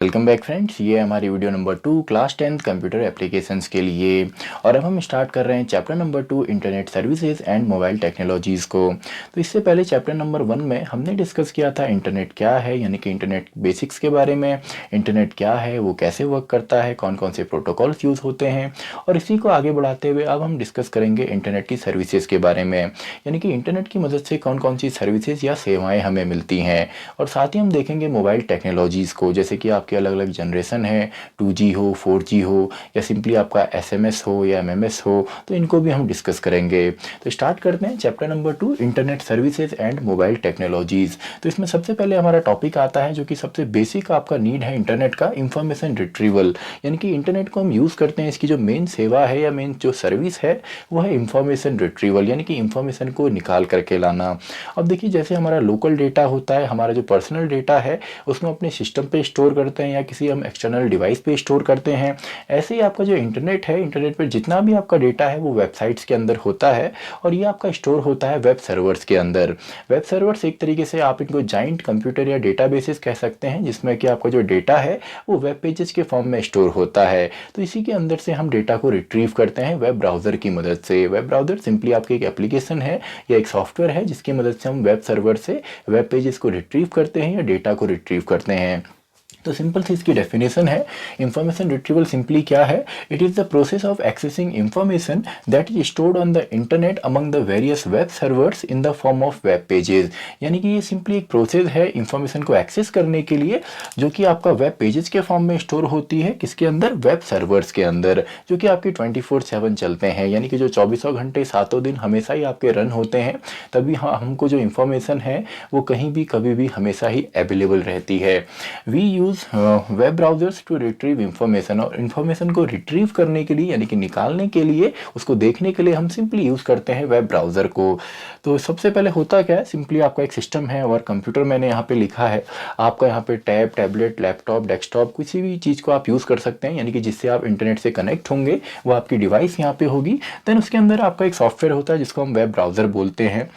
Welcome back friends, ये हमारी video number 2 class 10th computer applications के लिए। और अब हम स्टार्ट कर रहे हैं chapter number 2 internet services and mobile technologies को। तो इससे पहले चैप्टर नंबर 1 में हमने डिस्कस किया था इंटरनेट क्या है, यानी कि इंटरनेट बेसिक्स के बारे में। इंटरनेट क्या है, वो कैसे वर्क करता है, कौन कौन से प्रोटोकॉल्स यूज़ होते हैं। और इसी को आगे बढ़ाते हुए अब हम डिस्कस करेंगे इंटरनेट की सर्विसेज के बारे में, यानी कि इंटरनेट की मदद से कौन कौन सी सर्विसेज या सेवाएँ हमें मिलती हैं। और साथ ही हम देखेंगे मोबाइल टेक्नोलॉजीज़ को, जैसे कि आपके अलग अलग जनरेशन है, 2G हो, 4G हो, या सिंपली आपका SMS हो या MMS हो, तो इनको भी हम डिस्कस करेंगे। तो स्टार्ट करते हैं chapter number 2 internet services and mobile technologies. तो इसमें सबसे पहले हमारा टॉपिक आता है जो कि सबसे बेसिक आपका नीड है इंटरनेट का, इंफॉर्मेशन रिट्रीवल। यानी कि इंटरनेट को हम यूज़ करते हैं, इसकी जो मेन सेवा है या मेन जो सर्विस है वो है इंफॉर्मेशन रिट्रीवल, यानी कि इंफॉर्मेशन को निकाल करके लाना। अब देखिए, जैसे हमारा लोकल डेटा होता है, हमारा जो पर्सनल डेटा है उसमें अपने सिस्टम पे स्टोर करते हैं या किसी हम एक्सटर्नल डिवाइस पे स्टोर करते हैं, ऐसे ही आपका जो इंटरनेट है, इंटरनेट पर जितना भी आपका डेटा है वो वेबसाइट्स के अंदर होता है और ये आपका स्टोर होता है वेब सर्वर्स के अंदर। वेब सर्वर्स एक तरीके से आप इनको जाइंट कंप्यूटर या डेटाबेसेस कह सकते हैं, जिसमें कि आपका जो डेटा है वो वेब पेजेस के फॉर्म में स्टोर होता है। तो इसी के अंदर से हम डेटा को रिट्रीव करते हैं वेब ब्राउज़र की मदद से। वेब ब्राउज़र सिंपली आपकी एक एप्लीकेशन है या एक सॉफ्टवेयर है जिसकी मदद से हम वेब सर्वर से वेब पेजेस को रिट्रीव करते हैं या डेटा को रिट्रीव करते हैं। तो सिंपल सी इसकी डेफिनेशन है, इंफॉर्मेशन रिट्रीवल सिंपली क्या है, it is the process of accessing information that is stored on the internet among the various web servers in the form of web pages. यानी कि ये सिंपली एक प्रोसेस है information को access करने के लिए, जो कि आपका वेब पेजेस के फॉर्म में स्टोर होती है, किसके अंदर, वेब सर्वर्स के अंदर, जो कि आपके 24/7 चलते हैं, यानी कि जो 24 घंटे 7 दिन हमेशा ही आपके रन होते हैं। तभी हमको जो इंफॉर्मेशन है वो कहीं भी कभी भी हमेशा ही अवेलेबल रहती है। We use web browsers to retrieve information, और इन्फॉर्मेशन को रिट्रीव करने के लिए यानी कि निकालने के लिए, उसको देखने के लिए हम सिंपली यूज़ करते हैं वेब ब्राउज़र को। तो सबसे पहले होता क्या है, सिंपली आपका एक सिस्टम है और कंप्यूटर मैंने यहाँ पे लिखा है, आपका यहाँ पे टैब, टैबलेट, लैपटॉप, डेस्कटॉप, किसी भी चीज़ को आप यूज़ कर सकते हैं, यानी कि जिससे आप इंटरनेट से कनेक्ट होंगे वो आपकी डिवाइस यहाँ पे होगी। देन उसके अंदर आपका एक सॉफ्टवेयर होता है जिसको हम वेब ब्राउज़र बोलते हैं।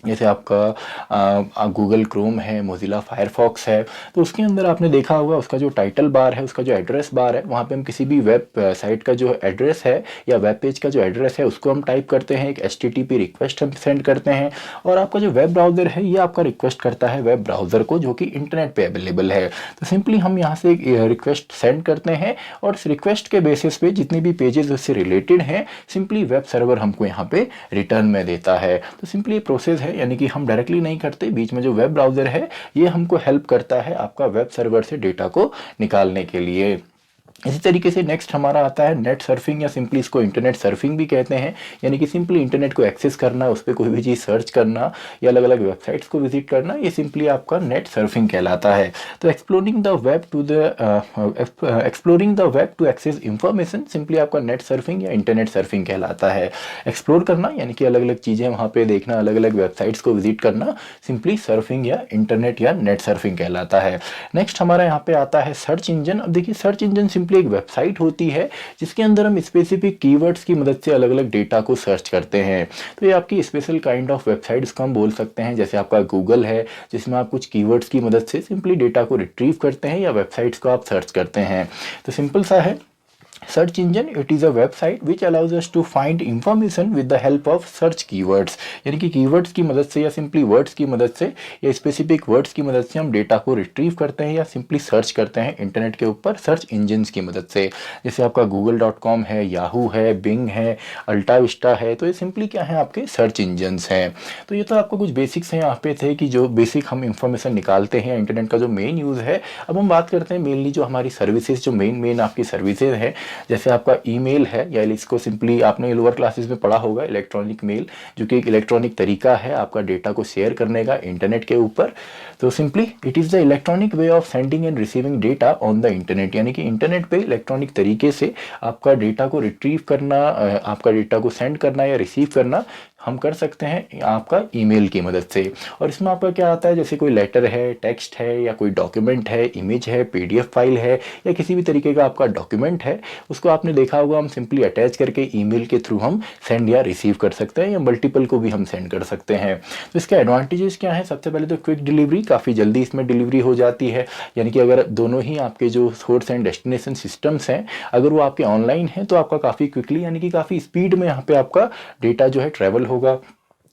जैसे आपका गूगल क्रोम है, मोजिला फायरफॉक्स है, तो उसके अंदर आपने देखा होगा उसका जो टाइटल बार है, उसका जो एड्रेस बार है, वहाँ पे हम किसी भी वेब साइट का जो एड्रेस है या वेब पेज का जो एड्रेस है उसको हम टाइप करते हैं, एक HTTP रिक्वेस्ट हम सेंड करते हैं, और आपका जो वेब ब्राउज़र है ये आपका रिक्वेस्ट करता है वेब ब्राउज़र को, जो कि इंटरनेट पे अवेलेबल है। तो सिंपली हम यहाँ से एक रिक्वेस्ट सेंड करते हैं और इस रिक्वेस्ट के बेसिस पे जितने भी पेजेस उससे रिलेटेड हैं, सिंपली वेब सर्वर हमको यहाँ पे रिटर्न में देता है। तो सिंपली प्रोसेस है, यानी कि हम डायरेक्टली नहीं करते, बीच में जो वेब ब्राउज़र है ये हमको हेल्प करता है आपका वेब सर्वर से डेटा को निकालने के लिए। इसी तरीके से नेक्स्ट हमारा आता है नेट सर्फिंग, या सिंपली इसको इंटरनेट सर्फिंग भी कहते हैं, यानी कि सिंपली इंटरनेट को एक्सेस करना, उस पर कोई भी चीज़ सर्च करना या अलग अलग वेबसाइट्स को विजिट करना, ये सिंपली आपका नेट सर्फिंग कहलाता है। तो exploring the web to access information, simply आपका नेट सर्फिंग या इंटरनेट सर्फिंग कहलाता है। एक्सप्लोर करना यानी कि अलग अलग चीज़ें वहाँ पर देखना, अलग अलग वेबसाइट्स को विजिट करना, सिंपली सर्फिंग या इंटरनेट या नेट सर्फिंग कहलाता है। नेक्स्ट हमारा यहाँ पे आता है सर्च इंजन। अब देखिए, सर्च इंजन सिंपली एक वेबसाइट होती है जिसके अंदर हम स्पेसिफिक कीवर्ड्स की मदद से अलग अलग डेटा को सर्च करते हैं। तो ये आपकी स्पेशल काइंड ऑफ वेबसाइट इसको हम बोल सकते हैं, जैसे आपका गूगल है जिसमें आप कुछ कीवर्ड्स की मदद से सिंपली डेटा को रिट्रीव करते हैं या वेबसाइट्स को आप सर्च करते हैं। तो सिंपल सा है, search engine it is a website which allows us to find information with the help of search keywords, यानी कि कीवर्ड्स की मदद से या सिंपली वर्ड्स की मदद से या स्पेसिफिक वर्ड्स की मदद से हम डेटा को रिट्रीव करते हैं या सिंपली सर्च करते हैं इंटरनेट के ऊपर सर्च इंजन्स की मदद से। जैसे आपका google.com है, याहू है, बिंग है, अल्टा विस्टा है, तो ये सिंपली क्या है, आपके सर्च इंजन्स हैं। तो ये तो आपको कुछ बेसिक्स हैं यहाँ पे थे कि जो बेसिक हम इंफॉर्मेशन निकालते हैं इंटरनेट का जो मेन यूज़ है। अब हम बात करते हैं मेनली जो हमारी सर्विसेज, जो मेन आपकी सर्विसेज है, जैसे आपका ईमेल है, या इसको सिंपली आपने लोअर क्लासेस में पढ़ा होगा इलेक्ट्रॉनिक मेल, जो कि एक इलेक्ट्रॉनिक तरीका है आपका डेटा को शेयर करने का इंटरनेट के ऊपर। तो simply it is the electronic way of sending end receiving data on the internet, यानी कि इंटरनेट पे इलेक्ट्रॉनिक तरीके से आपका डेटा को रिट्रीव करना, आपका डेटा को सेंड करना या रिसीव करना हम कर सकते हैं आपका ईमेल की मदद से। और इसमें आपका क्या आता है, जैसे कोई लेटर है, टेक्स्ट है या कोई डॉक्यूमेंट है, इमेज है, पीडीएफ फाइल है या किसी भी तरीके का आपका डॉक्यूमेंट है, उसको आपने देखा होगा हम सिंपली अटैच करके ईमेल के थ्रू हम सेंड या रिसीव कर सकते हैं या मल्टीपल को भी हम सेंड कर सकते हैं। तो इसके एडवांटेजेस क्या है, सबसे पहले तो क्विक डिलीवरी, काफ़ी जल्दी इसमें डिलीवरी हो जाती है। यानी कि अगर दोनों ही आपके जो सोर्स एंड डेस्टिनेशन सिस्टम्स हैं अगर वो आपके ऑनलाइन हैं तो आपका काफ़ी क्विकली यानी कि काफ़ी स्पीड में यहाँ पे आपका डेटा जो है ट्रैवल होगा।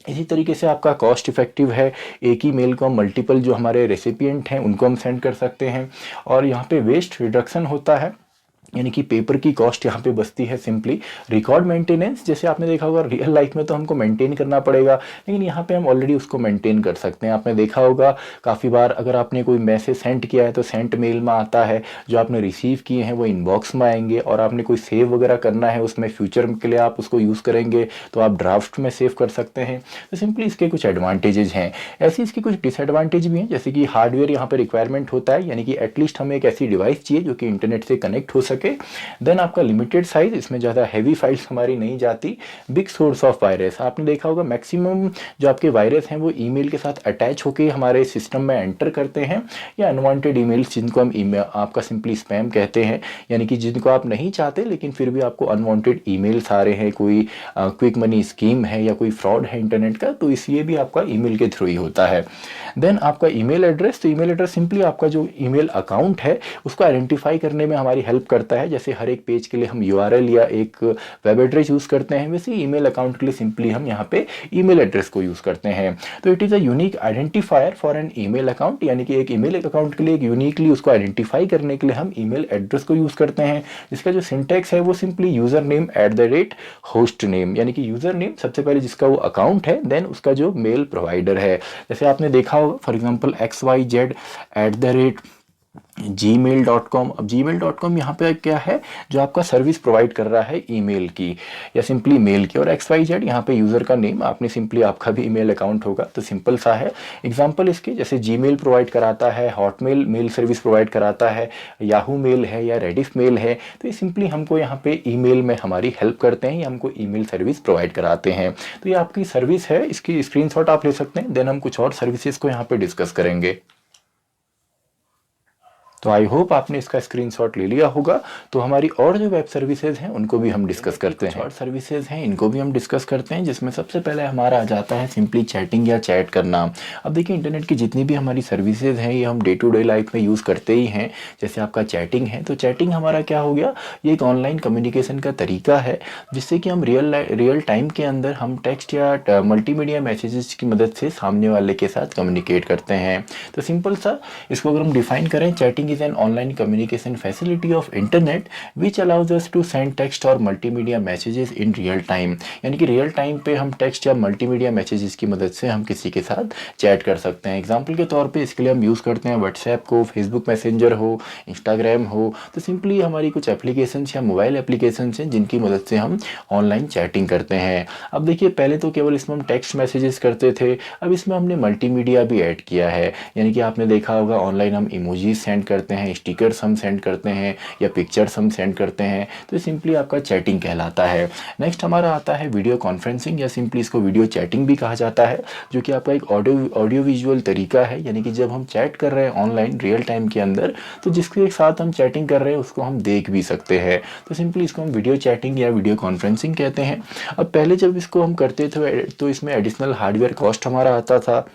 इसी तरीके से आपका कॉस्ट इफेक्टिव है, एक ही मेल को हम मल्टीपल जो हमारे रेसिपिएंट हैं उनको हम सेंड कर सकते हैं। और यहाँ पे वेस्ट रिडक्शन होता है, यानी कि पेपर की कॉस्ट यहाँ पे बचती है। सिंपली रिकॉर्ड मेंटेनेंस, जैसे आपने देखा होगा रियल लाइफ में तो हमको मेंटेन करना पड़ेगा, लेकिन यहाँ पे हम ऑलरेडी उसको मेंटेन कर सकते हैं। आपने देखा होगा काफ़ी बार अगर आपने कोई मैसेज सेंड किया है तो सेंट मेल में आता है, जो आपने रिसीव किए हैं वो इनबॉक्स में आएंगे, और आपने कोई सेव वगैरह करना है उसमें फ्यूचर के लिए आप उसको यूज़ करेंगे तो आप ड्राफ्ट में सेव कर सकते हैं। तो सिंपली इसके कुछ एडवांटेजेस हैं। ऐसे इसके कुछ डिसएडवांटेज भी हैं, जैसे कि हार्डवेयर यहाँ पर रिक्वायरमेंट होता है, यानी कि एटलीस्ट हमें एक ऐसी डिवाइस चाहिए जो कि इंटरनेट से कनेक्ट हो सके। देन आपका लिमिटेड साइज, इसमें ज़्यादा हैवी फाइल्स हमारी नहीं जाती। बिग सोर्स ऑफ वायरस, आपने देखा होगा मैक्सिमम जो आपके वायरस हैं वो ईमेल के साथ अटैच होकर हमारे सिस्टम में एंटर करते हैं, या अनवांटेड ईमेल्स जिनको हम ईमेल आपका सिंपली स्पैम कहते हैं, यानी कि जिनको आप नहीं चाहते लेकिन फिर भी आपको अनवांटेड ईमेल्स आ रहे हैं, कोई क्विक मनी स्कीम है या कोई फ्रॉड है इंटरनेट का, तो इसलिए भी आपका ईमेल के थ्रू ही होता है। देन आपका ईमेल एड्रेस, तो ईमेल एड्रेस सिंपली आपका जो ईमेल अकाउंट है उसको आइडेंटिफाई करने में हमारी हेल्प करता है। जैसे हर एक पेज के लिए हम यूआरएल या एक वेब एड्रेस यूज़ करते हैं, वैसे ईमेल अकाउंट के लिए सिंपली हम यहाँ पे ईमेल एड्रेस को यूज़ करते हैं। तो it is a unique identifier for an email account, यानी कि एक ईमेल अकाउंट के लिए एक यूनिकली उसको आइडेंटिफाई करने के लिए हम ईमेल एड्रेस को यूज़ करते हैं। इसका जो सिंटैक्स है वो simply user name @host name, यानी कि यूज़र नेम सबसे पहले जिसका वो अकाउंट है, देन उसका जो मेल प्रोवाइडर है। जैसे आपने देखा होगा फॉर एग्जाम्पल xyz@gmail.com। अब gmail.com यहाँ पे क्या है, जो आपका सर्विस प्रोवाइड कर रहा है ईमेल की या सिंपली मेल की, और XYZ यहाँ पे यूज़र का नेम, आपने सिंपली आपका भी ईमेल अकाउंट होगा, तो सिंपल सा है। एग्जांपल इसके जैसे जीमेल प्रोवाइड कराता है, हॉटमेल मेल सर्विस प्रोवाइड कराता है, याहू मेल है या रेडिफ मेल है, तो ये सिंपली हमको यहाँ पे ईमेल में हमारी हेल्प करते हैं या हमको ईमेल सर्विस प्रोवाइड कराते हैं। तो ये आपकी सर्विस है, इसकी स्क्रीनशॉट आप ले सकते हैं। देन हम कुछ और सर्विसेज को यहाँ पे डिस्कस करेंगे। तो आई होप आपने इसका स्क्रीनशॉट ले लिया होगा। तो हमारी और जो वेब सर्विसेज हैं उनको भी हम डिस्कस करते हैं, और सर्विसेज हैं इनको भी हम डिस्कस करते हैं, जिसमें सबसे पहले हमारा आ जाता है सिंपली चैटिंग या चैट करना। अब देखिए इंटरनेट की जितनी भी हमारी सर्विसेज हैं ये हम डे टू डे लाइफ में यूज़ करते ही हैं। जैसे आपका चैटिंग है, तो चैटिंग हमारा क्या हो गया, ये एक ऑनलाइन कम्युनिकेशन का तरीका है जिससे कि हम रियल टाइम के अंदर हम टेक्स्ट या मल्टीमीडिया मैसेजेस की मदद से सामने वाले के साथ कम्युनिकेट करते हैं। तो सिंपल सा इसको अगर हम डिफाइन करें, chatting is an online communication facility of internet which allows us to send text और multimedia messages in real time, यानी कि रियल टाइम पे हम टेक्स्ट या मल्टीमीडिया मैसेजेस की मदद से हम किसी के साथ चैट कर सकते हैं। एग्जांपल के तौर पे इसके लिए हम यूज़ करते हैं व्हाट्सएप को, फेसबुक मैसेंजर हो, इंस्टाग्राम हो। तो सिंपली हमारी कुछ एप्लीकेशंस या मोबाइल एप्लीकेशंस हैं जिनकी मदद से हम ऑनलाइन चैटिंग करते हैं। अब देखिए पहले तो केवल इसमें हम टेक्स्ट मैसेजेस करते थे, अब इसमें हमने मल्टीमीडिया भी ऐड किया है, यानी कि आपने देखा होगा ऑनलाइन हम इमोजीज सेंड करते हैं, स्टिकर्स हम सेंड करते हैं या पिक्चर्स हम सेंड करते हैं। तो सिंपली आपका चैटिंग कहलाता है। नेक्स्ट हमारा आता है वीडियो कॉन्फ्रेंसिंग, या सिंपली इसको वीडियो चैटिंग भी कहा जाता है, जो कि आपका एक ऑडियो विजुअल तरीका है, यानी कि जब हम चैट कर रहे हैं ऑनलाइन रियल टाइम के अंदर तो जिसके साथ हम चैटिंग कर रहे हैं उसको हम देख भी सकते हैं। तो सिंपली इसको हम वीडियो चैटिंग या वीडियो कॉन्फ्रेंसिंग कहते हैं। अब पहले जब इसको हम करते थे तो इसमें एडिशनल हार्डवेयर कॉस्ट हमारा आता था,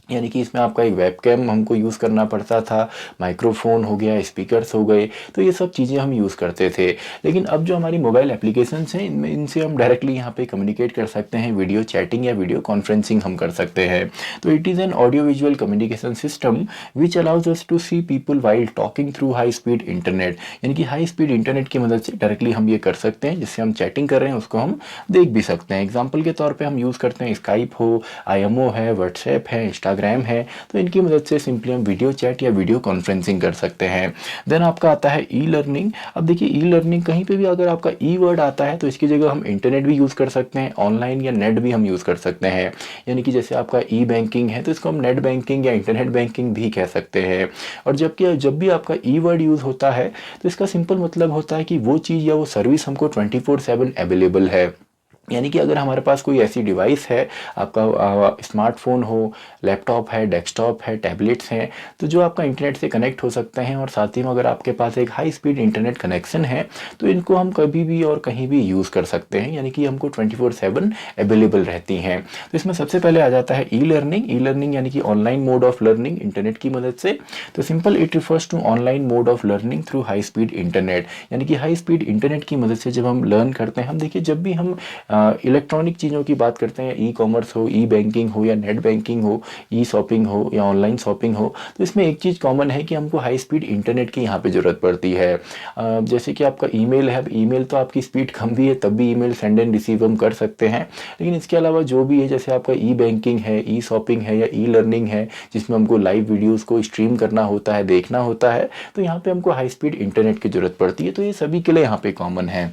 यानी कि इसमें आपका एक वेबकैम हमको यूज़ करना पड़ता था, माइक्रोफोन हो गया, स्पीकर्स हो गए, तो ये सब चीज़ें हम यूज़ करते थे। लेकिन अब जो हमारी मोबाइल एप्लीकेशंस हैं इनसे हम डायरेक्टली यहाँ पे कम्युनिकेट कर सकते हैं, वीडियो चैटिंग या वीडियो कॉन्फ्रेंसिंग हम कर सकते हैं। तो it is an audio visual communication system which allows us to see people while talking through high speed internet, यानी कि हाई स्पीड इंटरनेट की मदद से डायरेक्टली हम ये कर सकते हैं, जिससे हम चैटिंग कर रहे हैं उसको हम देख भी सकते हैं। एग्जाम्पल के तौर पर हम यूज़ करते हैं स्काइप हो, IMO है, व्हाट्सएप है, इंस्टाग्राम है, तो इनकी मदद से सिंपली हम वीडियो चैट या वीडियो कॉन्फ्रेंसिंग कर सकते हैं। देन आपका आता है ई लर्निंग। अब देखिए ई लर्निंग कहीं पे भी अगर आपका ई वर्ड आता है तो इसकी जगह हम इंटरनेट भी यूज़ कर सकते हैं, ऑनलाइन या नेट भी हम यूज़ कर सकते हैं। यानी कि जैसे आपका ई बैंकिंग है तो इसको हम नेट बैंकिंग या इंटरनेट बैंकिंग भी कह सकते हैं। और जब भी आपका ई वर्ड यूज़ होता है तो इसका सिंपल मतलब होता है कि वो चीज़ या वो सर्विस हमको 24/7 अवेलेबल है। यानी कि अगर हमारे पास कोई ऐसी डिवाइस है, आपका स्मार्टफ़ोन हो, लैपटॉप है, डेस्कटॉप है, टैबलेट्स हैं, तो जो आपका इंटरनेट से कनेक्ट हो सकते हैं और साथ ही में अगर आपके पास एक हाई स्पीड इंटरनेट कनेक्शन है, तो इनको हम कभी भी और कहीं भी यूज़ कर सकते हैं, यानी कि हमको 24/7 अवेलेबल रहती हैं। तो इसमें सबसे पहले आ जाता है ई लर्निंग यानी कि online mode of learning internet की मदद से। तो simple it refers to online mode of learning through high speed internet, यानी कि हाई स्पीड इंटरनेट की मदद से जब हम लर्न करते हैं, हम देखिए जब भी हम इलेक्ट्रॉनिक चीज़ों की बात करते हैं, ई कॉमर्स हो, ई बैंकिंग हो या नेट बैंकिंग हो, ई शॉपिंग हो या ऑनलाइन शॉपिंग हो, तो इसमें एक चीज़ कॉमन है कि हमको हाई स्पीड इंटरनेट की यहाँ पे ज़रूरत पड़ती है। जैसे कि आपका ईमेल है, अब ईमेल तो आपकी स्पीड कम भी है, तब भी ईमेल सेंड एंड रिसीव हम कर सकते हैं, लेकिन इसके अलावा जो भी है, जैसे आपका ई बैंकिंग है, ई शॉपिंग है या ई लर्निंग है, जिसमें हमको लाइव वीडियोज़ को स्ट्रीम करना होता है, देखना होता है, तो यहाँ पे हमको हाई स्पीड इंटरनेट की ज़रूरत पड़ती है। तो ये सभी के लिए यहाँ पे कॉमन है।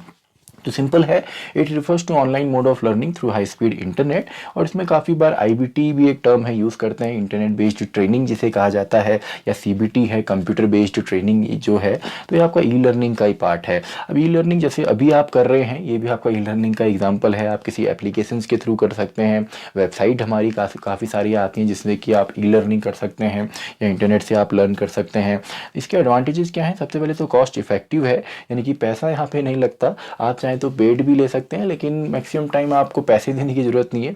तो सिंपल है, it refers to online mode of learning through high speed internet. और इसमें काफ़ी बार आईबीटी भी एक टर्म है, यूज़ करते हैं, इंटरनेट बेस्ड ट्रेनिंग जिसे कहा जाता है, या सीबीटी है, कंप्यूटर बेस्ड ट्रेनिंग जो है, तो ये आपका ई लर्निंग का ही पार्ट है। अब ई लर्निंग जैसे अभी आप कर रहे हैं, ये भी आपका ई लर्निंग का एग्जाम्पल है। आप किसी एप्लीकेशन के थ्रू कर सकते हैं, वेबसाइट हमारी काफ़ी सारी आती हैं जिसमें कि आप ई लर्निंग कर सकते हैं या इंटरनेट से आप लर्न कर सकते हैं। इसके एडवांटेजेस क्या हैं? सबसे पहले तो कॉस्ट इफेक्टिव है, यानी कि पैसा यहाँ पे नहीं लगता। आप चाहें तो पेड भी ले सकते हैं, लेकिन मैक्सिमम टाइम आपको पैसे देने की ज़रूरत नहीं है,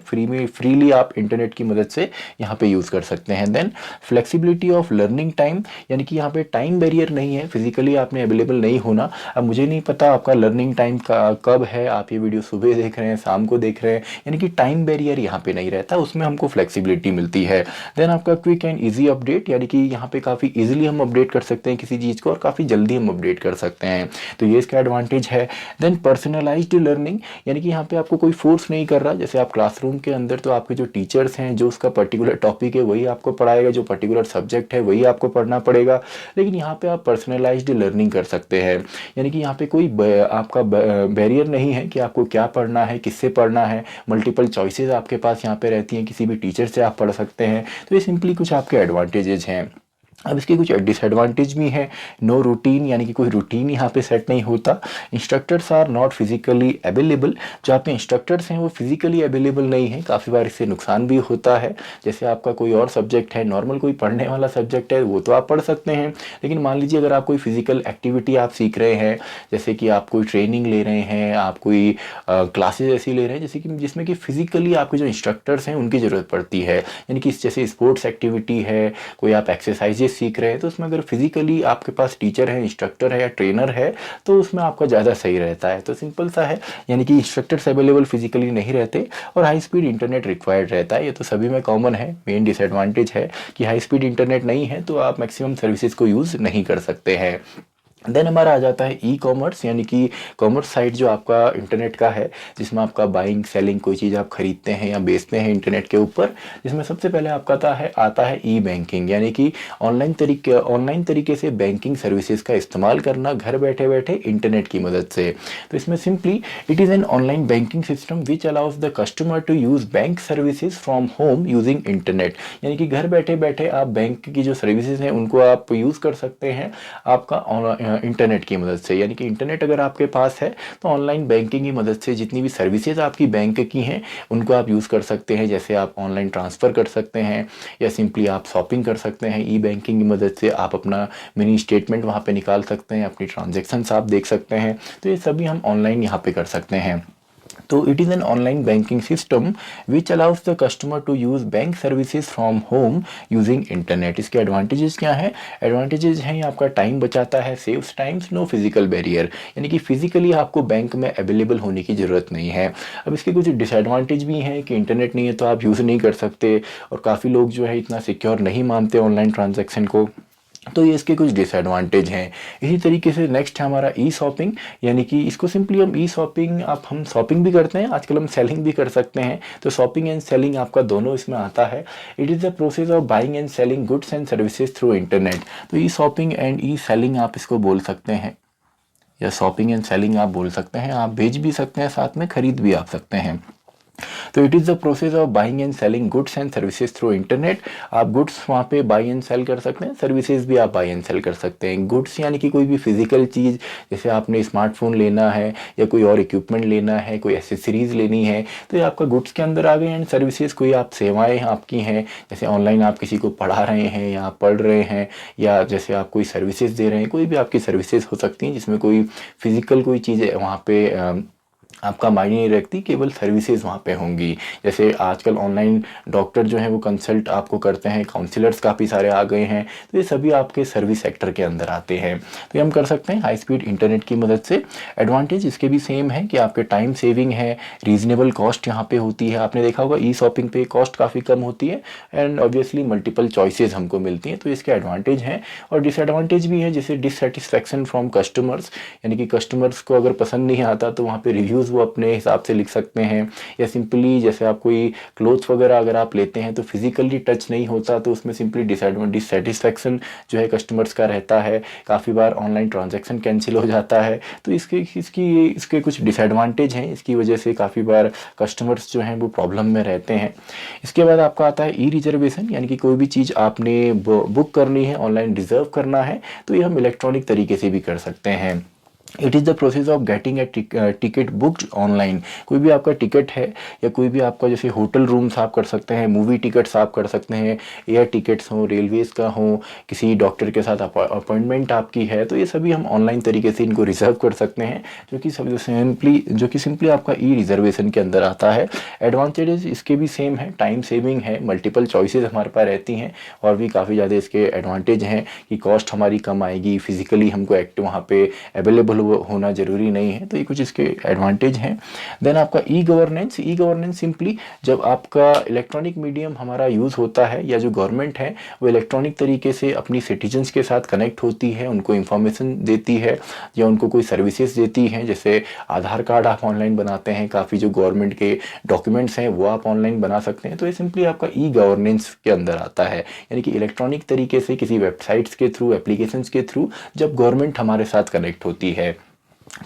फ्रीली आप इंटरनेट की मदद से यहाँ पे यूज़ कर सकते हैं। Then flexibility of learning time, यानी कि यहाँ पे टाइम बैरियर नहीं है, फिजिकली आपने अवेलेबल नहीं होना। अब मुझे नहीं पता आपका लर्निंग टाइम का कब है, आप ये वीडियो सुबह देख रहे हैं, शाम को देख रहे हैं, यानी कि टाइम बैरियर यहाँ पे नहीं रहता, उसमें हमको फ्लेक्सिबिलिटी मिलती है। देन आपका क्विक एंड ईजी अपडेट, यानी कि यहाँ पे काफ़ी ईजिली हम अपडेट कर सकते हैं किसी चीज़ को और काफ़ी जल्दी हम अपडेट कर सकते हैं, तो ये इसका एडवांटेज है। देन पर्सनलाइज्ड लर्निंग, यानी कि यहाँ पे आपको कोई फोर्स नहीं कर रहा। जैसे आप क्लासरूम के अंदर तो आपके जो टीचर्स हैं, जो उसका पर्टिकुलर टॉपिक है वही आपको पढ़ाएगा, जो पर्टिकुलर सब्जेक्ट है वही आपको पढ़ना पड़ेगा, लेकिन यहाँ पे आप पर्सनलाइज्ड लर्निंग कर सकते हैं, यानी कि यहाँ पे कोई आपका बैरियर नहीं है कि आपको क्या पढ़ना है, किससे पढ़ना है। मल्टीपल चॉइसेस आपके पास यहाँ पे रहती हैं, किसी भी टीचर से आप पढ़ सकते हैं। तो ये सिंपली कुछ आपके एडवांटेजेस हैं। अब इसके कुछ डिसएडवांटेज भी हैं। नो रूटीन, यानी कि कोई रूटीन यहाँ पे सेट नहीं होता। Instructors are not physically available, जो आपके इंस्ट्रक्टर्स हैं वो फिजिकली अवेलेबल नहीं है। काफ़ी बार इससे नुकसान भी होता है। जैसे आपका कोई और सब्जेक्ट है, नॉर्मल कोई पढ़ने वाला सब्जेक्ट है, वो तो आप पढ़ सकते हैं, लेकिन मान लीजिए अगर आप कोई फिजिकल एक्टिविटी आप सीख रहे हैं, जैसे कि आप कोई ट्रेनिंग ले रहे हैं, आप कोई क्लासेज ऐसी ले रहे हैं जैसे कि जिसमें कि फिजिकली आपके जो इंस्ट्रक्टर्स हैं उनकी ज़रूरत पड़ती है, यानी कि जैसे स्पोर्ट्स एक्टिविटी है, कोई आप एक्सरसाइजेस सीख रहे हैं, तो उसमें अगर फिजिकली आपके पास टीचर है, इंस्ट्रक्टर है या ट्रेनर है, तो उसमें आपका ज़्यादा सही रहता है। तो सिंपल सा है, यानी कि इंस्ट्रक्टर्स अवेलेबल फिजिकली नहीं रहते और हाई स्पीड इंटरनेट रिक्वायर्ड रहता है। ये तो सभी में कॉमन है। मेन डिसएडवांटेज है कि हाई स्पीड इंटरनेट नहीं है तो आप मैक्सिमम सर्विसेज को यूज़ नहीं कर सकते हैं। देन हमारा आ जाता है ई कॉमर्स, यानी कि कॉमर्स साइट जो आपका इंटरनेट का है, जिसमें आपका बाइंग सेलिंग कोई चीज़ आप खरीदते हैं या बेचते हैं इंटरनेट के ऊपर, जिसमें सबसे पहले आपका आता है ई बैंकिंग, यानी कि ऑनलाइन तरीके से बैंकिंग सर्विसेज का इस्तेमाल करना घर बैठे बैठे इंटरनेट की मदद से। तो इसमें simply it is an online banking system which allows the customer to use bank services from home using internet, यानी कि घर बैठे बैठे आप बैंक की जो सर्विसेज हैं उनको आप यूज़ कर सकते हैं आपका इंटरनेट की मदद से। यानी कि इंटरनेट अगर आपके पास है तो ऑनलाइन बैंकिंग की मदद से जितनी भी सर्विसेज आपकी बैंक की हैं उनको आप यूज़ कर सकते हैं। जैसे आप ऑनलाइन ट्रांसफ़र कर सकते हैं या सिंपली आप शॉपिंग कर सकते हैं। ई बैंकिंग की मदद से आप अपना मिनी स्टेटमेंट वहाँ पे निकाल सकते हैं, अपनी ट्रांजेक्शन्स आप देख सकते हैं। तो ये सभी हम ऑनलाइन यहाँ पे कर सकते हैं। तो it is an online banking system which allows the customer to use bank services from home using internet. इसके एडवांटेजेस क्या हैं? एडवांटेजेस हैं, आपका टाइम बचाता है, saves times, no physical barrier, यानी कि फिजिकली आपको बैंक में अवेलेबल होने की ज़रूरत नहीं है। अब इसके कुछ डिसएडवांटेज भी हैं कि इंटरनेट नहीं है तो आप यूज़ नहीं कर सकते, और काफ़ी लोग जो है इतना सिक्योर नहीं मानते ऑनलाइन ट्रांजेक्शन को, तो ये इसके कुछ डिसएडवांटेज हैं। इसी तरीके से नेक्स्ट है हमारा ई शॉपिंग, यानी कि इसको सिंपली हम ई शॉपिंग, हम शॉपिंग भी करते हैं, आजकल हम सेलिंग भी कर सकते हैं। तो शॉपिंग एंड सेलिंग आपका दोनों इसमें आता है। It is the process of buying and selling goods and services through internet. तो ई शॉपिंग एंड ई सेलिंग आप इसको बोल सकते हैं, या शॉपिंग एंड सेलिंग आप बोल सकते हैं। आप बेच भी सकते हैं, साथ में खरीद भी आप सकते हैं। तो it is the process of buying and selling goods and services through internet. आप गुड्स वहाँ पे बाई एंड सेल कर सकते हैं, सर्विसेज भी आप बाई एंड सेल कर सकते हैं। गुड्स यानी कि कोई भी फिजिकल चीज़, जैसे आपने स्मार्टफोन लेना है या कोई और इक्विपमेंट लेना है, कोई एसेसरीज लेनी है, तो ये आपका गुड्स के अंदर आ गए। एंड सर्विसेज कोई आप सेवाएँ आपकी हैं, जैसे ऑनलाइन आप किसी को पढ़ा रहे हैं या आप पढ़ रहे हैं, या जैसे आप कोई सर्विसेज दे रहे हैं, कोई भी आपकी सर्विसेज हो सकती हैं जिसमें कोई फिजिकल कोई चीज़ वहाँ पे आपका मायने नहीं रखती, केवल सर्विसेज वहाँ पे होंगी। जैसे आजकल ऑनलाइन डॉक्टर जो हैं वो कंसल्ट आपको करते हैं, काउंसलर्स काफ़ी सारे आ गए हैं, तो ये सभी आपके सर्विस सेक्टर के अंदर आते हैं। तो ये हम कर सकते हैं हाई स्पीड इंटरनेट की मदद से। एडवांटेज इसके भी सेम है कि आपके टाइम सेविंग है, रीजनेबल कॉस्ट यहाँ पे होती है। आपने देखा होगा ई शॉपिंग पे कॉस्ट काफ़ी कम होती है, एंड ऑब्वियसली मल्टीपल चॉइसेस हमको मिलती हैं, तो इसके एडवांटेज हैं। और डिसएडवांटेज भी है, जैसे डिससेटिस्फैक्शन फ्रॉम कस्टमर्स, यानी कि कस्टमर्स को अगर पसंद नहीं आता तो वहाँ पे रिव्यूज़ वो अपने हिसाब से लिख सकते हैं। या सिंपली जैसे आप कोई क्लोथ्स वगैरह अगर आप लेते हैं तो फिजिकली टच नहीं होता, तो उसमें सिंपली डिससेटिस्फैक्शन जो है कस्टमर्स का रहता है। काफ़ी बार ऑनलाइन ट्रांजैक्शन कैंसिल हो जाता है, तो इसके कुछ डिसएडवांटेज हैं। इसकी वजह से काफ़ी बार कस्टमर्स जो हैं वो प्रॉब्लम में रहते हैं। इसके बाद आपका आता है ई रिजर्वेशन, यानी कि कोई भी चीज़ आपने बुक करनी है, ऑनलाइन रिजर्व करना है, तो ये हम इलेक्ट्रॉनिक तरीके से भी कर सकते हैं। It is the process of getting a ticket booked online. कोई भी आपका टिकट है, या कोई भी आपका जैसे होटल रूम्स आप कर सकते हैं, मूवी टिकट्स आप कर सकते हैं, एयर टिकट्स हो, रेलवेज़ का हो, किसी डॉक्टर के साथ अपॉइंटमेंट आपकी है, तो ये सभी हम ऑनलाइन तरीके से इनको रिजर्व कर सकते हैं, जो कि सिंपली आपका ई रिजर्वेशन के अंदर आता है। एडवांटेजेस इसके भी सेम है, टाइम सेविंग है, मल्टीपल चॉइसेस हमारे पास रहती हैं, और भी काफ़ी ज़्यादा इसके एडवांटेज हैं कि कॉस्ट हमारी कम आएगी, फिजिकली हमको एक्टिव वहाँ पे अवेलेबल होना जरूरी नहीं है, तो ये कुछ इसके एडवांटेज हैं। देन आपका ई गवर्नेंस सिंपली जब आपका इलेक्ट्रॉनिक मीडियम हमारा यूज़ होता है, या जो गवर्नमेंट है वो इलेक्ट्रॉनिक तरीके से अपनी सिटीजन्स के साथ कनेक्ट होती है, उनको इंफॉर्मेशन देती है या उनको कोई सर्विसेज देती हैं। जैसे आधार कार्ड आप ऑनलाइन बनाते हैं, काफ़ी जो गवर्नमेंट के डॉक्यूमेंट्स हैं वो आप ऑनलाइन बना सकते हैं, तो ये सिंपली आपका ई गवर्नेंस के अंदर आता है। यानी कि इलेक्ट्रॉनिक तरीके से किसी वेबसाइट्स के थ्रू, एप्लीकेशंस के थ्रू जब गवर्नमेंट हमारे साथ कनेक्ट होती है,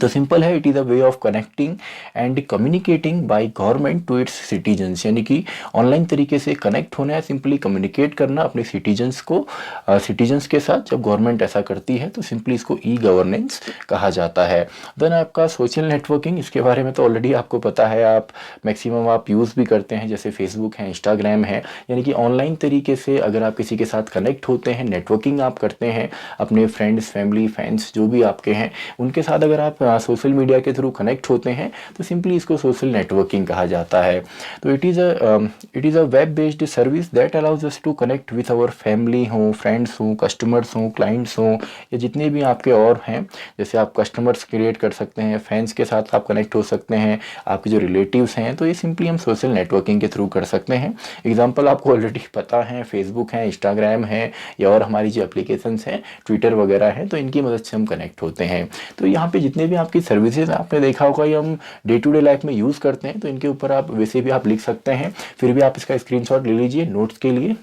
तो सिंपल है, it is a way of connecting and communicating by government to its citizens. यानी कि ऑनलाइन तरीके से कनेक्ट होना है, सिंपली कम्युनिकेट करना अपने सिटीजन्स के साथ। जब गवर्नमेंट ऐसा करती है तो सिंपली इसको ई गवर्नेंस कहा जाता है। देन आपका सोशल नेटवर्किंग, इसके बारे में तो ऑलरेडी आपको पता है, आप मैक्सिमम आप यूज़ भी करते हैं, जैसे फेसबुक है, इंस्टाग्राम है। यानी कि ऑनलाइन तरीके से अगर आप किसी के साथ कनेक्ट होते हैं, नेटवर्किंग आप करते हैं अपने फ्रेंड्स, फैमिली, फैंस जो भी आपके हैं उनके साथ, अगर आप सोशल मीडिया के थ्रू कनेक्ट होते हैं तो सिंपली इसको सोशल नेटवर्किंग कहा जाता है। तो it is a web based service that allows us to connect with our family हो, फ्रेंड्स हो, कस्टमर्स हो, क्लाइंट्स हो, या जितने भी आपके और हैं। जैसे आप कस्टमर्स क्रिएट कर सकते हैं, फैंस के साथ आप कनेक्ट हो सकते हैं, आपके जो रिलेटिव्स हैं, तो ये सिंपली हम सोशल नेटवर्किंग के थ्रू कर सकते हैं। एग्जाम्पल आपको ऑलरेडी पता है, फेसबुक है, इंस्टाग्राम है, या और हमारी जो एप्लीकेशंस हैं, ट्विटर वगैरह हैं, तो इनकी मदद से हम कनेक्ट होते हैं। तो यहाँ पे जितने भी आपकी सर्विसेज आपने देखा होगा ये हम डे टू डे लाइफ में यूज़ करते हैं, तो इनके ऊपर आप वैसे भी आप लिख सकते हैं। फिर भी आप इसका स्क्रीनशॉट ले लीजिए नोट्स के लिए।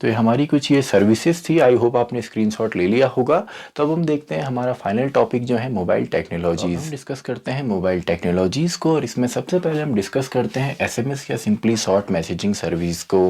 तो ये हमारी कुछ ये सर्विसेज थी, आई होप आपने स्क्रीनशॉट ले लिया होगा। तो अब हम देखते हैं हमारा फाइनल टॉपिक जो है मोबाइल टेक्नोलॉजीज़। हम डिस्कस करते हैं मोबाइल टेक्नोलॉजीज़ को, और इसमें सबसे पहले हम डिस्कस करते हैं एसएमएस या सिंपली शॉर्ट मैसेजिंग सर्विस को।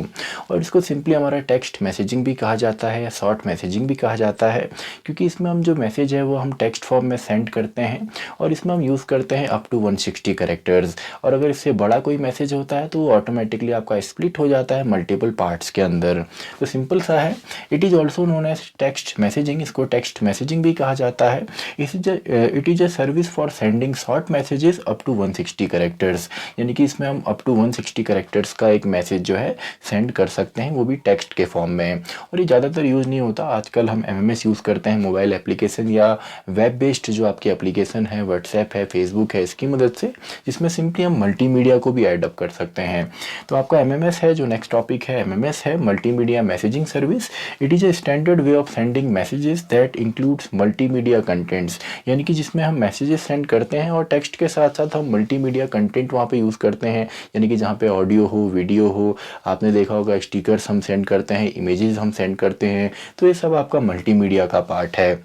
और इसको सिंपली हमारा टेक्स्ट मैसेजिंग भी कहा जाता है या शॉर्ट मैसेजिंग भी कहा जाता है, क्योंकि इसमें हम जो मैसेज है वो हम टेक्स्ट फॉर्म में सेंड करते हैं, और इसमें हम यूज़ करते हैं अप टू 160 कैरेक्टर्स। और अगर इससे बड़ा कोई मैसेज होता है तो वो ऑटोमेटिकली आपका स्प्लिट हो जाता है मल्टीपल पार्ट्स के अंदर। तो सिंपल सा है। It is also known as text messaging, इसको टेक्स्ट मैसेजिंग भी कहा जाता है। It is a service for sending short messages up to 160 characters, यानी कि इसमें हम अप टू 160 कैरेक्टर्स का एक मैसेज जो है सेंड कर सकते हैं, वो भी टेक्स्ट के फॉर्म में। और ये ज़्यादातर यूज़ नहीं होता, आजकल हम MMS यूज़ करते हैं, मोबाइल एप्लीकेशन या वेब बेस्ड जो आपकी एप्लीकेशन है, व्हाट्सएप है, फेसबुक है, इसकी मदद से, जिसमें सिंपली हम मल्टीमीडिया को भी एडअप कर सकते हैं। तो आपका MMS है, जो नेक्स्ट टॉपिक है MMS है, multimedia messaging service. It is a standard way of sending messages that includes multimedia contents, यानी कि जिसमें हम मैसेजेस सेंड करते हैं और टेक्स्ट के साथ साथ हम मल्टीमीडिया कंटेंट वहाँ पे यूज़ करते हैं, यानी कि जहाँ पे ऑडियो हो, वीडियो हो, आपने देखा होगा स्टिकर्स हम सेंड करते हैं, इमेजेस हम सेंड करते हैं, तो ये सब आपका मल्टीमीडिया का पार्ट है।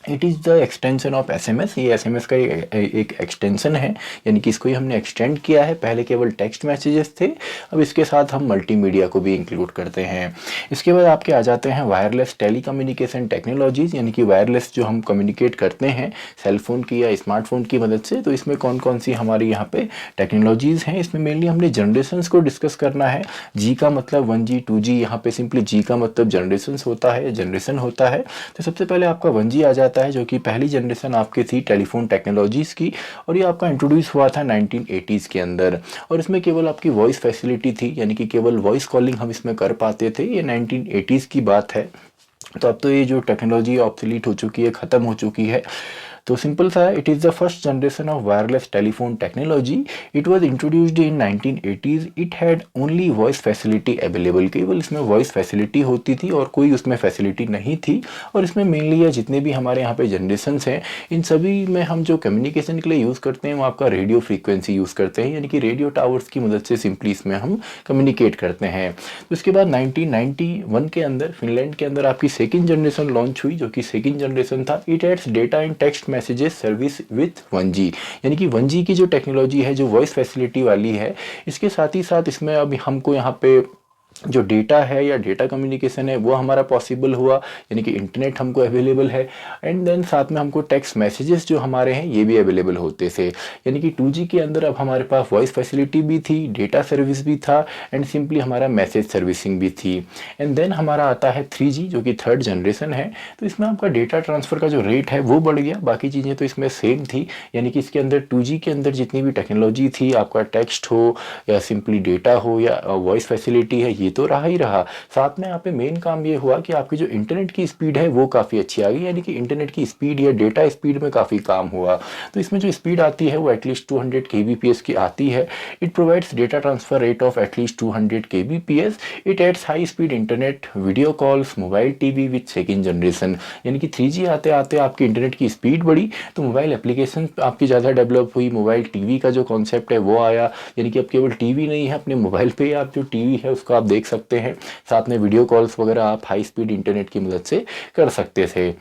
It is the extension of SMS। ये SMS का एक एक्सटेंशन है, यानी कि इसको ही हमने एक्सटेंड किया है। पहले केवल टेक्स्ट मैसेजेस थे, अब इसके साथ हम मल्टीमीडिया को भी इंक्लूड करते हैं। इसके बाद आपके आ जाते हैं वायरलेस टेली कम्युनिकेशन टेक्नोलॉजीज़, यानी कि वायरलेस जो हम कम्युनिकेट करते हैं सेलफोन की या स्मार्टफोन की मदद से। तो इसमें कौन कौन सी हमारी यहाँ पे टेक्नोलॉजीज़ हैं, इसमें मेनली हमने जनरेशन्स को डिस्कस करना है। जी का मतलब 1G 2G, यहाँ पे सिंपली जी का मतलब जनरेशन्स होता है, जनरेशन होता है। तो सबसे पहले आपका 1G आ जाता है, जो कि पहली जनरेशन आपकी थी टेलीफोन टेक्नोलॉजीज़ की, और ये आपका इंट्रोड्यूस हुआ था 1980s के अंदर। और इसमें केवल आपकी वॉइस फैसिलिटी थी, यानी कि केवल वॉइस कॉलिंग हम इसमें कर पाते थे। ये 1980s की बात है। तो अब तो ये जो टेक्नोलॉजी ऑब्सोलीट हो चुकी है, ख़त्म हो चुकी है। तो सिंपल सा है, it is the first generation of wireless telephone technology. It was introduced in 1980s। It had only voice facility available. केवल इसमें वॉइस फैसिलिटी होती थी और कोई उसमें फैसिलिटी नहीं थी। और इसमें मेनली ये जितने भी हमारे यहाँ पे जनरेशन्स हैं, इन सभी में हम जो कम्युनिकेशन के लिए यूज़ करते हैं वो आपका रेडियो फ्रीक्वेंसी यूज़ करते हैं, यानी कि रेडियो टावर्स की मदद से सिंपली इसमें हम कम्युनिकेट करते हैं। तो इसके बाद 1991 के अंदर फिनलैंड के अंदर आपकी सेकेंड जनरेशन लॉन्च हुई, जो कि सेकेंड जनरेशन था। It adds data and text messages service with 1G, यानी कि 1G की जो टेक्नोलॉजी है, जो वॉइस फैसिलिटी वाली है, इसके साथ ही साथ इसमें अब हमको यहाँ पे जो डेटा है या डेटा कम्युनिकेशन है वो हमारा पॉसिबल हुआ, यानी कि इंटरनेट हमको अवेलेबल है। एंड देन साथ में हमको टेक्स्ट मैसेजेस जो हमारे हैं ये भी अवेलेबल होते थे, यानी कि 2G के अंदर अब हमारे पास वॉइस फैसिलिटी भी थी, डेटा सर्विस भी था, एंड सिंपली हमारा मैसेज सर्विसिंग भी थी। एंड देन हमारा आता है 3G, जो कि थर्ड जनरेशन है। तो इसमें आपका डेटा ट्रांसफ़र का जो रेट है वो बढ़ गया, बाकी चीज़ें तो इसमें सेम थी, यानी कि इसके अंदर 2G के अंदर जितनी भी टेक्नोलॉजी थी, आपका टेक्स्ट हो या सिंपली डेटा हो या वॉइस फैसिलिटी है, ये तो रहा ही रहा। साथ में यहाँ पे मेन काम ये हुआ कि आपकी जो इंटरनेट की स्पीड है वो काफ़ी अच्छी आ गई, यानी कि इंटरनेट की स्पीड या डेटा स्पीड में काफ़ी काम हुआ। तो इसमें जो स्पीड आती है वो एटलीस्ट 200 kbps की आती है। It provides data transfer rate of at least 200 kbps। It adds high speed internet, video calls, mobile TV with second generation, यानी कि 3G आते आते आपकी इंटरनेट की स्पीड बढ़ी, तो मोबाइल एप्लीकेशन आपकी ज़्यादा डेवलप हुई। मोबाइल टीवी का जो कॉन्सेप्ट है वो आया, यानी कि अब केवल टीवी नहीं है, अपने मोबाइल पे आप जो टीवी है उसको आप देख सकते हैं। साथ में वीडियो कॉल्स वगैरह आप हाई स्पीड इंटरनेट की मदद से कर सकते थे।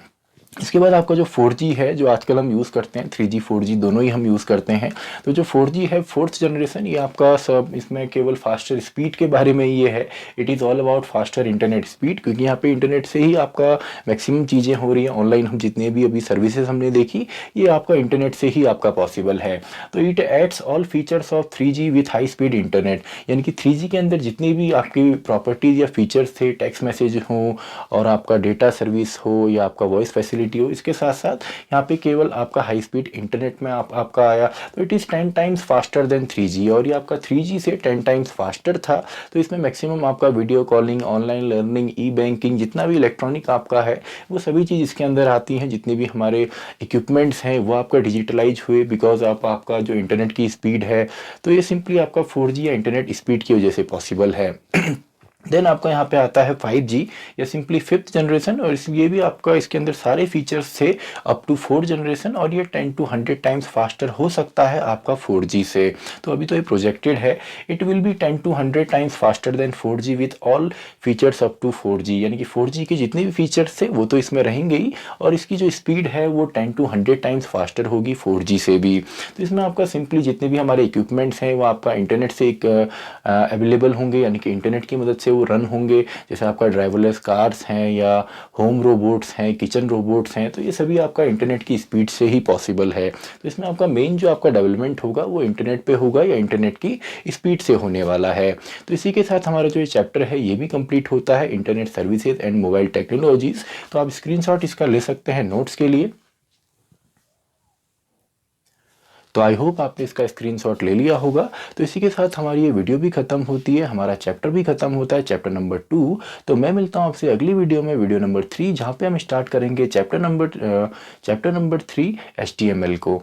इसके बाद आपका जो 4G है, जो आजकल हम यूज़ करते हैं, 3G 4G दोनों ही हम यूज़ करते हैं। तो जो 4G है, फोर्थ जनरेशन, ये आपका सब इसमें केवल फास्टर स्पीड के बारे में ये है। It is all about faster internet speed, क्योंकि यहाँ पे इंटरनेट से ही आपका मैक्सिमम चीज़ें हो रही हैं ऑनलाइन। हम जितने भी अभी सर्विसेज हमने देखी, ये आपका इंटरनेट से ही आपका पॉसिबल है। तो it adds all features of 3G with high speed internet, यानी कि 3G के अंदर जितनी भी आपकी प्रॉपर्टीज़ या फीचर्स थे, टेक्स्ट मैसेज हो और आपका डेटा सर्विस हो या आपका वॉइस फैसिलिटी हो, इसके साथ साथ यहाँ पे केवल आपका हाई स्पीड इंटरनेट में आपका आया। तो it is 10 times faster then 3G, और ये आपका 3G से 10 टाइम्स फास्टर था। तो इसमें मैक्सिमम आपका वीडियो कॉलिंग, ऑनलाइन लर्निंग, ई बैंकिंग, जितना भी इलेक्ट्रॉनिक आपका है वो सभी चीज़ इसके अंदर आती हैं। जितने भी हमारे इक्विपमेंट्स हैं वो आपका डिजिटलाइज हुए बिकॉज आपका जो इंटरनेट की स्पीड है, तो ये सिंपली आपका 4G या इंटरनेट स्पीड की वजह से पॉसिबल है। देन आपका यहाँ पे आता है 5G या सिंपली फिफ्थ जनरेशन, और ये भी आपका इसके अंदर सारे फीचर्स थे अप टू 4 जनरेशन, और ये 10 to 100 टाइम्स फास्टर हो सकता है आपका 4G से। तो अभी तो ये प्रोजेक्टेड है, it will be 10 to 100 times faster than 4G with all features up to 4G, यानी कि 4G के जितने भी फीचर्स थे वो तो इसमें रहेंगे ही, और इसकी जो स्पीड है वो 10 to 100 टाइम्स फास्टर होगी 4G से भी। तो इसमें आपका सिंपली जितने भी हमारे इक्विपमेंट्स हैं वो आपका इंटरनेट से एक अवेलेबल होंगे, यानी कि इंटरनेट की मदद से वो रन होंगे। जैसे आपका ड्राइवरलेस कार्स हैं या होम रोबोट्स हैं, किचन रोबोट्स हैं, तो ये सभी आपका इंटरनेट की स्पीड से ही पॉसिबल है। तो इसमें आपका मेन जो आपका डेवलपमेंट होगा वो इंटरनेट पे होगा या इंटरनेट की स्पीड से होने वाला है। तो इसी के साथ हमारा जो ये चैप्टर है ये भी कंप्लीट होता है, internet services and mobile technologies. तो आप स्क्रीनशॉट इसका ले सकते हैं नोट्स के लिए। तो आई होप आपने इसका स्क्रीनशॉट ले लिया होगा। तो इसी के साथ हमारी ये वीडियो भी ख़त्म होती है, हमारा चैप्टर भी ख़त्म होता है, चैप्टर नंबर 2। तो मैं मिलता हूँ आपसे अगली वीडियो में, वीडियो नंबर 3, जहाँ पे हम स्टार्ट करेंगे चैप्टर नंबर 3 HTML को।